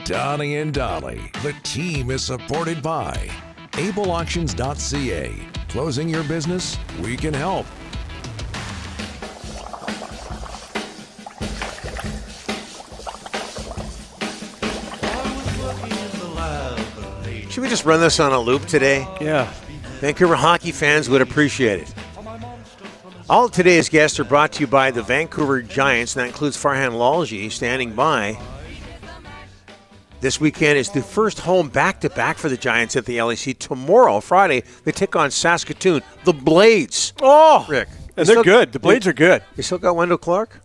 Donnie and Dolly. The team is supported by ableauctions.ca. Closing your business? We can help. Should we just run this on a loop today? Yeah. Vancouver hockey fans would appreciate it. All of today's guests are brought to you by the Vancouver Giants, and that includes Farhan Lalji standing by. This weekend is the first home back-to-back for the Giants at the LEC. Tomorrow, Friday, they take on Saskatoon. The Blades. Oh, Rick. And they're good. The Blades are good. You still got Wendell Clark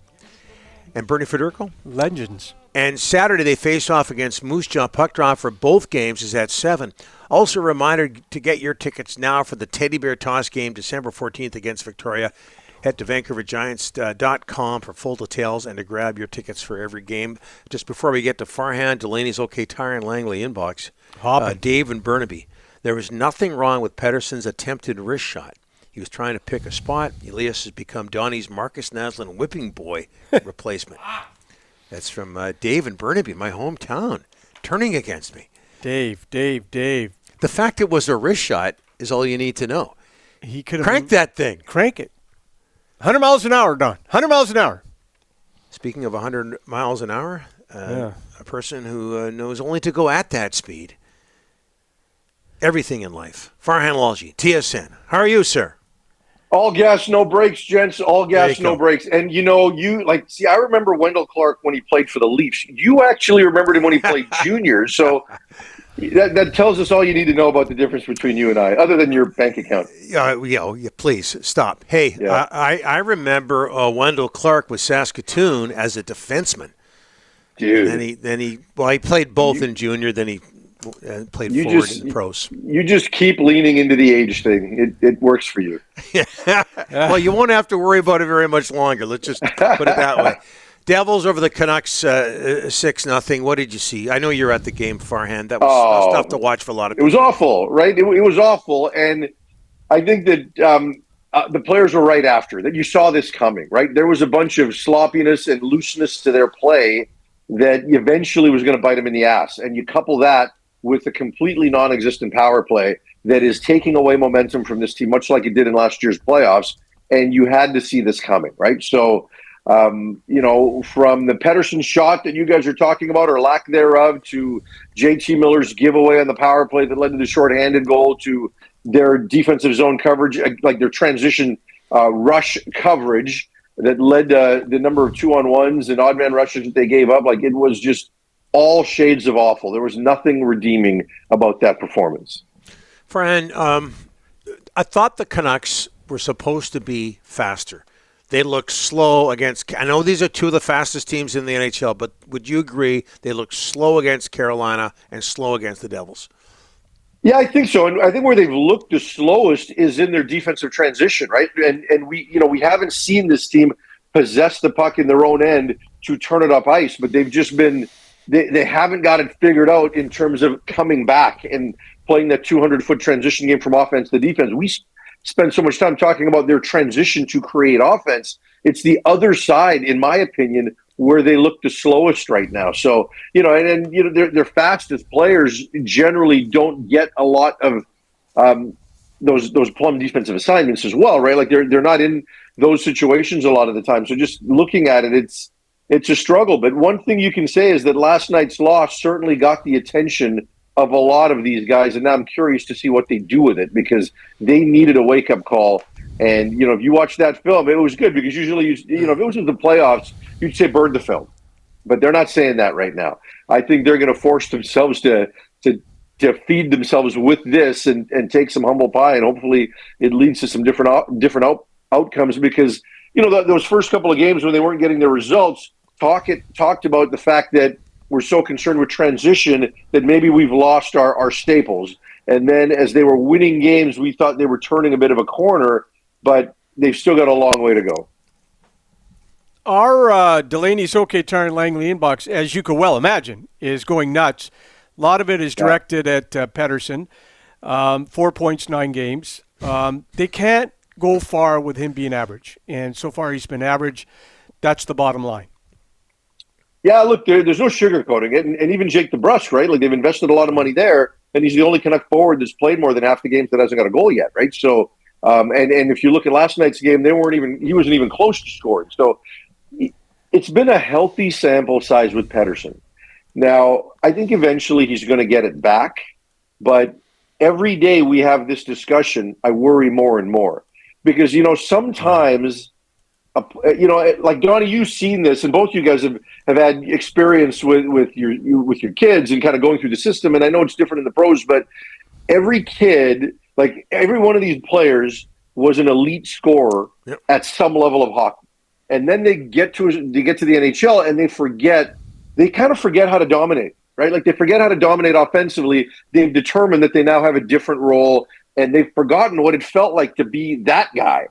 and Bernie Federico? Legends. And Saturday, they face off against Moose Jaw. Puck drop for both games is at 7. Also, a reminder to get your tickets now for the Teddy Bear Toss game December 14th against Victoria. Head to VancouverGiants.com for full details and to grab your tickets for every game. Just before we get to Farhan, Delaney's OK Tire and Langley inbox, Dave and Burnaby. There was nothing wrong with Pettersson's attempted wrist shot. He was trying to pick a spot. Elias has become Donnie's Marcus Naslund whipping boy replacement. That's from Dave and Burnaby, my hometown, turning against me. Dave. The fact it was a wrist shot is all you need to know. He could have crank that thing. Crank it. 100 miles an hour, Don. 100 miles an hour. Speaking of 100 miles an hour, a person who knows only to go at that speed. Everything in life. Farhan Lalji, TSN. How are you, sir? All gas, no brakes, gents. All gas, no brakes. And, I remember Wendell Clark when he played for the Leafs. You actually remembered him when he played junior. So that tells us all you need to know about the difference between you and I, other than your bank account. Yeah, please, stop. Hey, I remember Wendell Clark with Saskatoon as a defenseman. Dude. And then he played both in junior, then he played forward in the pros. You just keep leaning into the age thing. It works for you. Well, you won't have to worry about it very much longer. Let's just put it that way. Devils over the Canucks 6-0. What did you see? I know you're at the game, Farhan. That was tough to watch for a lot of people. It was awful, right? It was awful. And I think that the players were right after that. You saw this coming, right? There was a bunch of sloppiness and looseness to their play that eventually was going to bite them in the ass. And you couple that with a completely non-existent power play that is taking away momentum from this team, much like it did in last year's playoffs, and you had to see this coming, right? So, from the Pettersson shot that you guys are talking about, or lack thereof, to JT Miller's giveaway on the power play that led to the shorthanded goal, to their defensive zone coverage, like their transition rush coverage that led to the number of 2-on-1s and odd man rushes that they gave up, it was just all shades of awful. There was nothing redeeming about that performance. Fran, I thought the Canucks were supposed to be faster. They looked slow against – I know these are two of the fastest teams in the NHL, but would you agree they looked slow against Carolina and slow against the Devils? Yeah, I think so. And I think where they've looked the slowest is in their defensive transition, right? And we haven't seen this team possess the puck in their own end to turn it up ice, but they've just been – They haven't got it figured out in terms of coming back and playing that 200-foot transition game from offense to defense. We spend so much time talking about their transition to create offense. It's the other side, in my opinion, where they look the slowest right now. So, their fastest players generally don't get a lot of those plum defensive assignments as well, right? They're not in those situations a lot of the time. So just looking at it, it's a struggle. But one thing you can say is that last night's loss certainly got the attention of a lot of these guys, and now I'm curious to see what they do with it, because they needed a wake-up call. And, if you watch that film, it was good, because usually, if it was in the playoffs, you'd say burn the film. But they're not saying that right now. I think they're going to force themselves to feed themselves with this and take some humble pie, and hopefully it leads to some different outcomes, because, those first couple of games when they weren't getting their results, talked about the fact that we're so concerned with transition that maybe we've lost our staples. And then as they were winning games, we thought they were turning a bit of a corner, but they've still got a long way to go. Our Delaney's OK Tire and Langley inbox, as you could well imagine, is going nuts. A lot of it is directed at Pettersson. 4 points, 9 games. They can't go far with him being average. And so far he's been average. That's the bottom line. Yeah, look, there's no sugarcoating it, and even Jake DeBrusk, right? Like they've invested a lot of money there, and he's the only Canuck forward that's played more than half the games that hasn't got a goal yet, right? So, and if you look at last night's game, he wasn't even close to scoring. So, it's been a healthy sample size with Pettersson. Now, I think eventually he's going to get it back, but every day we have this discussion, I worry more and more because sometimes. Like Donnie, you've seen this, and both you guys have had experience with your kids and kind of going through the system. And I know it's different in the pros, but every kid, like every one of these players, was an elite scorer at some level of hockey. And then they get to the NHL and they kind of forget how to dominate, right? Like they forget how to dominate offensively. They've determined that they now have a different role, and they've forgotten what it felt like to be that guy.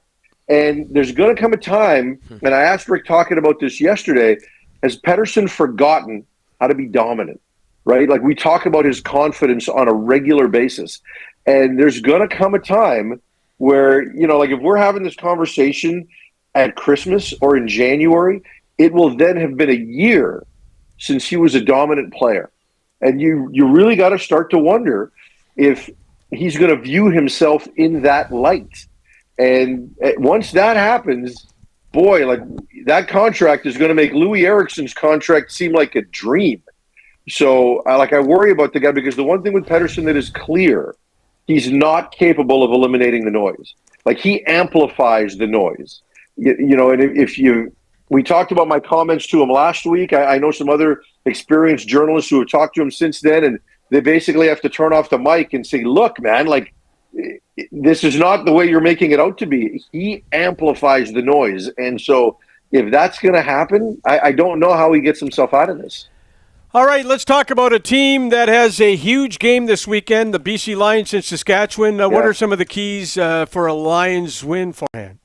And there's going to come a time, and I asked Rick talking about this yesterday, has Pettersson forgotten how to be dominant, right? Like we talk about his confidence on a regular basis. And there's going to come a time where, like if we're having this conversation at Christmas or in January, it will then have been a year since he was a dominant player. And you really got to start to wonder if he's going to view himself in that light. And once that happens, boy, like that contract is going to make Louis Eriksson's contract seem like a dream. So I worry about the guy because the one thing with Pettersson that is clear, he's not capable of eliminating the noise. Like he amplifies the noise. And we talked about my comments to him last week. I know some other experienced journalists who have talked to him since then, and they basically have to turn off the mic and say, look, man, like, this is not the way you're making it out to be. He amplifies the noise. And so if that's going to happen, I don't know how he gets himself out of this. All right, let's talk about a team that has a huge game this weekend, the BC Lions in Saskatchewan. What are some of the keys for a Lions win, Farhan?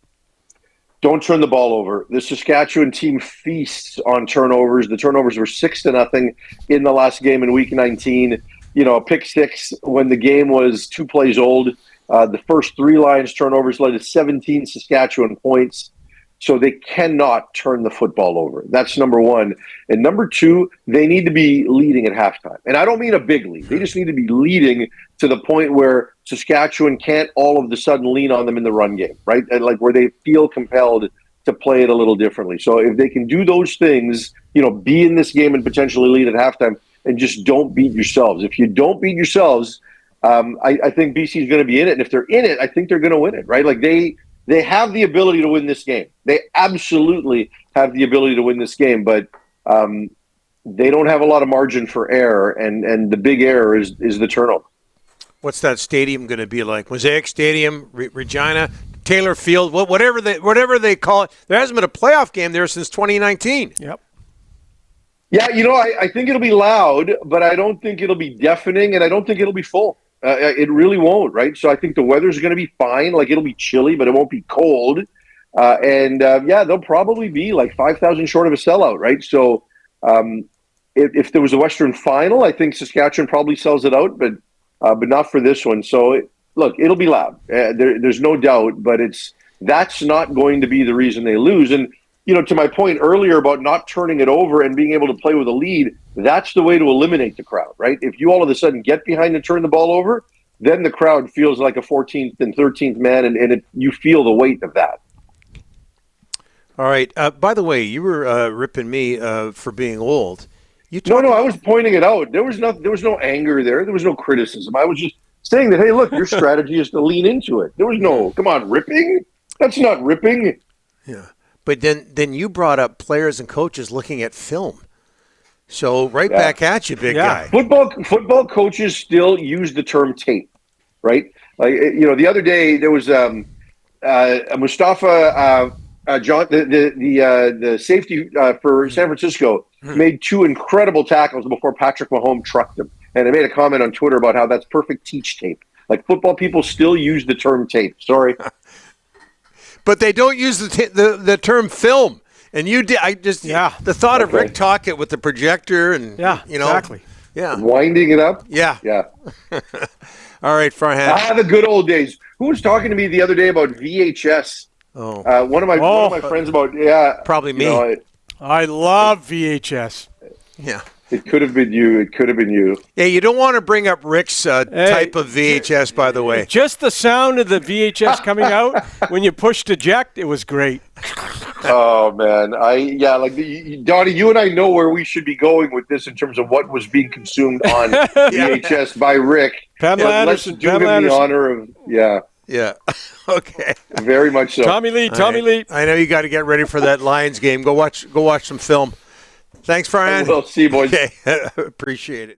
Don't turn the ball over. The Saskatchewan team feasts on turnovers. The turnovers were 6-0 in the last game in Week 19. A pick six when the game was 2 plays old. The first 3 Lions turnovers led to 17 Saskatchewan points. So they cannot turn the football over. That's number one. And number two, they need to be leading at halftime. And I don't mean a big lead. They just need to be leading to the point where Saskatchewan can't all of a sudden lean on them in the run game, right? And like where they feel compelled to play it a little differently. So if they can do those things, be in this game and potentially lead at halftime, and just don't beat yourselves. If you don't beat yourselves, I think BC is going to be in it. And if they're in it, I think they're going to win it, right? Like they have the ability to win this game. They absolutely have the ability to win this game, but they don't have a lot of margin for error, and the big error is the turnover. What's that stadium going to be like? Mosaic Stadium, Regina, Taylor Field, whatever they call it. There hasn't been a playoff game there since 2019. Yep. Yeah, I think it'll be loud, but I don't think it'll be deafening, and I don't think it'll be full. It really won't, right? So I think the weather's going to be fine. Like, it'll be chilly, but it won't be cold. They'll probably be like 5,000 short of a sellout, right? So if there was a Western Final, I think Saskatchewan probably sells it out, but not for this one. So, look, it'll be loud. There's no doubt, but that's not going to be the reason they lose. And to my point earlier about not turning it over and being able to play with a lead, that's the way to eliminate the crowd, right? If you all of a sudden get behind and turn the ball over, then the crowd feels like a 14th and 13th man, and you feel the weight of that. All right. By the way, you were ripping me for being old. No, I was pointing it out. There was no anger there. There was no criticism. I was just saying that, hey, look, your strategy is to lean into it. There was no, come on, ripping? That's not ripping. Yeah. But then you brought up players and coaches looking at film. So back at you, big guy. Football coaches still use the term tape, right? Like the other day there was Mustafa John, the safety for San Francisco, made 2 incredible tackles before Patrick Mahomes trucked him, and I made a comment on Twitter about how that's perfect teach tape. Like football people still use the term tape. Sorry. But they don't use the term film, and you did. The thought of Rick Tocchet with the projector and exactly, winding it up, yeah. All right, Farhan. The good old days. Who was talking to me the other day about VHS? One of my friends about probably me. I love VHS. Yeah. It could have been you. It could have been you. Yeah, you don't want to bring up Rick's type of VHS, by the way. Just the sound of the VHS coming out when you pushed eject, it was great. Oh man, Donnie, you and I know where we should be going with this in terms of what was being consumed on VHS by Rick. Pamela Let's Anderson. do him the honor of Yeah. Okay. Very much so. Tommy Lee. I know you got to get ready for that Lions game. Go watch some film. Thanks, Farhan. We'll see you, boys. Okay. Appreciate it.